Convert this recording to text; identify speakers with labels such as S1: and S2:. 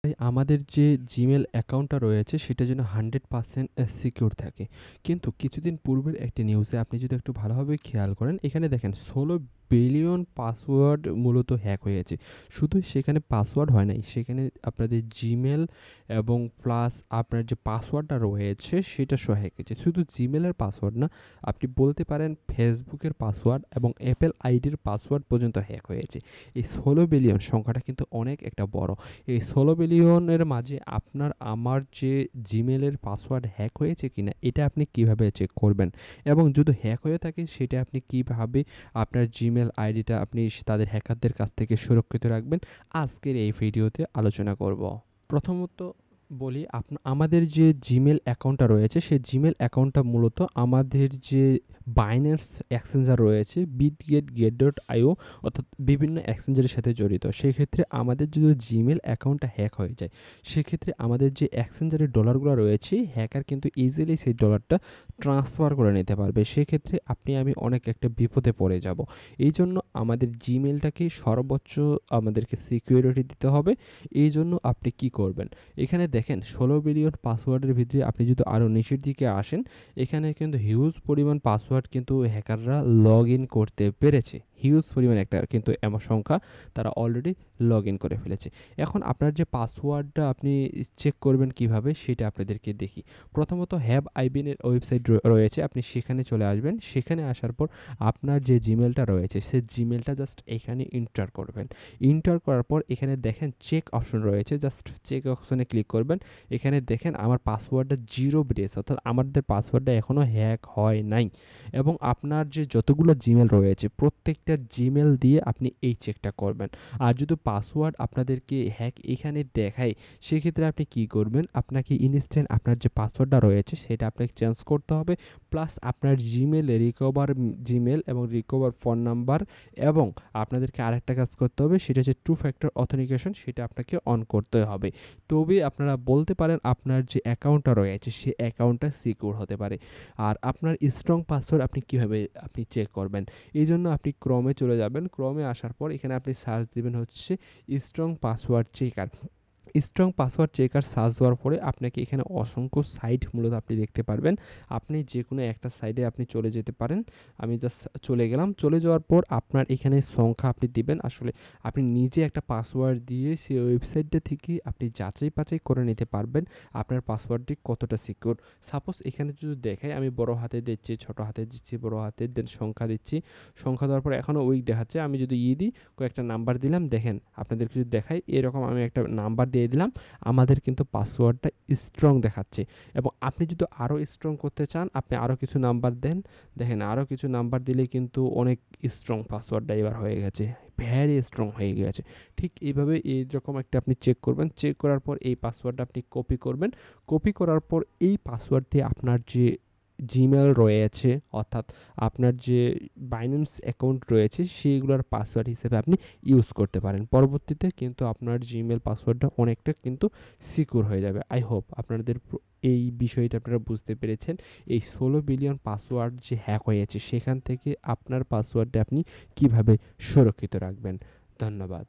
S1: তাই আমাদের যে Gmail অ্যাকাউন্টটা রয়েছে সেটা যেন 100% সিকিউর থাকে। কিন্তু কিছুদিন পূর্বের একটি নিউজে আপনি যদি একটু ভালোভাবে খেয়াল করেন, এখানে দেখেন ১৬ বিলিয়ন পাসওয়ার্ড মূলত হ্যাক হয়েছে। শুধু সেখানে পাসওয়ার্ড হয় নাই, সেখানে আপনাদের Gmail এবং প্লাস আপনার যে পাসওয়ার্ডটা রয়েছে সেটা সহ হ্যাক হয়েছে। শুধু Gmail এর পাসওয়ার্ড না, আপনি বলতে পারেন Facebook এর পাসওয়ার্ড এবং Apple আইডির পাসওয়ার্ড পর্যন্ত হ্যাক হয়েছে। এই ১৬ বিলিয়ন সংখ্যাটা কিন্তু অনেক একটা বড়। এই ১৬ বিলিয়নের মাঝে আপনার আমার যে Gmail এর পাসওয়ার্ড হ্যাক হয়েছে কিনা এটা আপনি কিভাবে চেক করবেন? এবং যদি হ্যাক হয়ে থাকে সেটা আপনি কিভাবে আপনার Gmail আইডিটা আপনি তাদের হ্যাকারদের কাছ থেকে সুরক্ষিত রাখবেন? আজকের এই ভিডিওতে আলোচনা করব। প্রথমত বলি আমাদের যে Gmail অ্যাকাউন্টটা রয়েছে সেই Gmail অ্যাকাউন্টটা মূলত আমাদের যে Binance এক্সচেঞ্জার রয়েছে bitget, get.io অর্থাৎ বিভিন্ন এক্সচেঞ্জারের সাথে জড়িত। সেক্ষেত্রে আমাদের যদি Gmail অ্যাকাউন্টটা হ্যাক হয়ে যায়, সেক্ষেত্রে আমাদের যে এক্সচেঞ্জারের ডলারগুলো রয়েছে হ্যাকার কিন্তু ইজিলি সেই ডলারটা ট্রান্সফার করে নিতে পারবে। সেক্ষেত্রে আপনি আমি অনেক একটা বিপদে পড়ে যাব। এইজন্য আমাদের Gmailটাকে সর্বোচ্চ আমাদেরকে সিকিউরিটি দিতে হবে। এইজন্য আপনি কি করবেন? এখানে দেখেন ১৬ বিলিয়ন পাসওয়ার্ডের ভিতরে আপনি যদি আরও নিচের দিকে আসেন, এখানে কিন্তু হিউজ পরিমাণ পাসওয়ার্ড কিন্তু হ্যাকাররা লগ ইন করতে পেরেছে। হিউজ পরিমাণ একটা কিন্তু সংখ্যা তারা অলরেডি লগ ইন করে ফেলেছে। এখন আপনার যে পাসওয়ার্ডটা আপনি চেক করবেন কিভাবে সেটা আপনাদেরকে দেখি। প্রথমত হ্যাব আইবিনের ওয়েবসাইট রয়েছে, আপনি সেখানে চলে আসবেন। সেখানে আসার পর আপনার যে জিমেলটা রয়েছে সেই জিমেলটা জাস্ট এখানে এন্টার করবেন। এন্টার করার পর এখানে দেখেন চেক অপশন রয়েছে, জাস্ট চেক অপশনে ক্লিক করবেন। এখানে দেখেন আমার পাসওয়ার্ডটা 0 ব্রেস, অর্থাৎ আমাদের পাসওয়ার্ডটা এখনও হ্যাক হয় নাই। এবং আপনার যে যতগুলো জিমেল রয়েছে প্রত্যেকটা জিমেল দিয়ে আপনি এই চেকটা করবেন। আর যদি পাসওয়ার্ড আপনাদেরকে হ্যাক এখানে দেখায়, সেক্ষেত্রে আপনি কি করবেন? আপনাকে ইনস্ট্যান্ট আপনার যে পাসওয়ার্ডটা রয়েছে সেটা আপনাকে চেঞ্জ করতে হবে। প্লাস আপনার জিমেলে রিকভার জিমেল এবং রিকভার ফোন নাম্বার এবং আপনাদেরকে আরেকটা কাজ করতে হবে, সেটা হচ্ছে টু ফ্যাক্টর অথেন্টিকেশন, সেটা আপনাকে অন করতে হবে। তবে আপনারা বলতে পারেন আপনার যে অ্যাকাউন্টটা রয়েছে সেই অ্যাকাউন্টটা সিকিউর হতে পারে। আর আপনার স্ট্রং পাসওয়ার্ড আপনি কিভাবে আপনি চেক করবেন? এইজন্য আপনি ক্রমে চলে যাবেন। ক্রমে আসার পর এখানে আপনি সার্চ দিবেন হচ্ছে strong password checker. Strong password checker search দেওয়ার পরে আপনাকে এখানে অসংখ্য সাইট মূলত আপনি দেখতে পারবেন। আপনি যেকোনো একটা সাইটে আপনি চলে যেতে পারেন। আমি জাস্ট চলে গেলাম। চলে যাওয়ার পর আপনার এখানে সংখ্যা আপনি দিবেন। আসলে আপনি নিজে একটা পাসওয়ার্ড দিয়ে সেই ওয়েবসাইটটা থেকে আপনি যাচাই-বাছাই করে নিতে পারবেন আপনার পাসওয়ার্ডটি কতটা সিকিউর। সাপোজ এখানে যদি দেখাই, আমি বড় হাতে দিচ্ছি, ছোট হাতে দিচ্ছি, বড় হাতের দেন সংখ্যা দিচ্ছি। সংখ্যা দেওয়ার পর এখনও উইক দেখাচ্ছে। আমি যদি দিই, কয়েকটা নাম্বার দিলাম, দেখেন আপনাদেরকে যদি দেখাই এরকম আমি একটা নাম্বার দিয়ে দিলাম। আমাদের কিন্তু পাসওয়ার্ডটা স্ট্রং দেখাচ্ছে। এবং আপনি যদি আরও স্ট্রং করতে চান, আপনি আরও কিছু নাম্বার দেন। দেখেন আরও কিছু নাম্বার দিলে কিন্তু অনেক স্ট্রং পাসওয়ার্ডটা এবার হয়ে গেছে। ভেরি স্ট্রং হয়ে গেছে। ঠিক এইভাবে এইরকম একটা আপনি চেক করবেন। চেক করার পর এই পাসওয়ার্ডটা আপনি কপি করবেন। কপি করার পর এই পাসওয়ার্ডটি আপনার যে Gmail রয়েছে, অর্থাৎ আপনার যে Binance অ্যাকাউন্ট রয়েছে সেইগুলোর পাসওয়ার্ড হিসেবে আপনি ইউজ করতে পারেন। পরবর্তীতে কিন্তু আপনার Gmail পাসওয়ার্ডটা অনেকটা কিন্তু সিকিউর হয়ে যাবে। আই হোপ আপনাদের এই বিষয়টা আপনারা বুঝতে পেরেছেন। এই ১৬ বিলিয়ন পাসওয়ার্ড যে হ্যাক হয়েছে সেখান থেকে আপনার পাসওয়ার্ডটা আপনি কিভাবে সুরক্ষিত রাখবেন। ধন্যবাদ।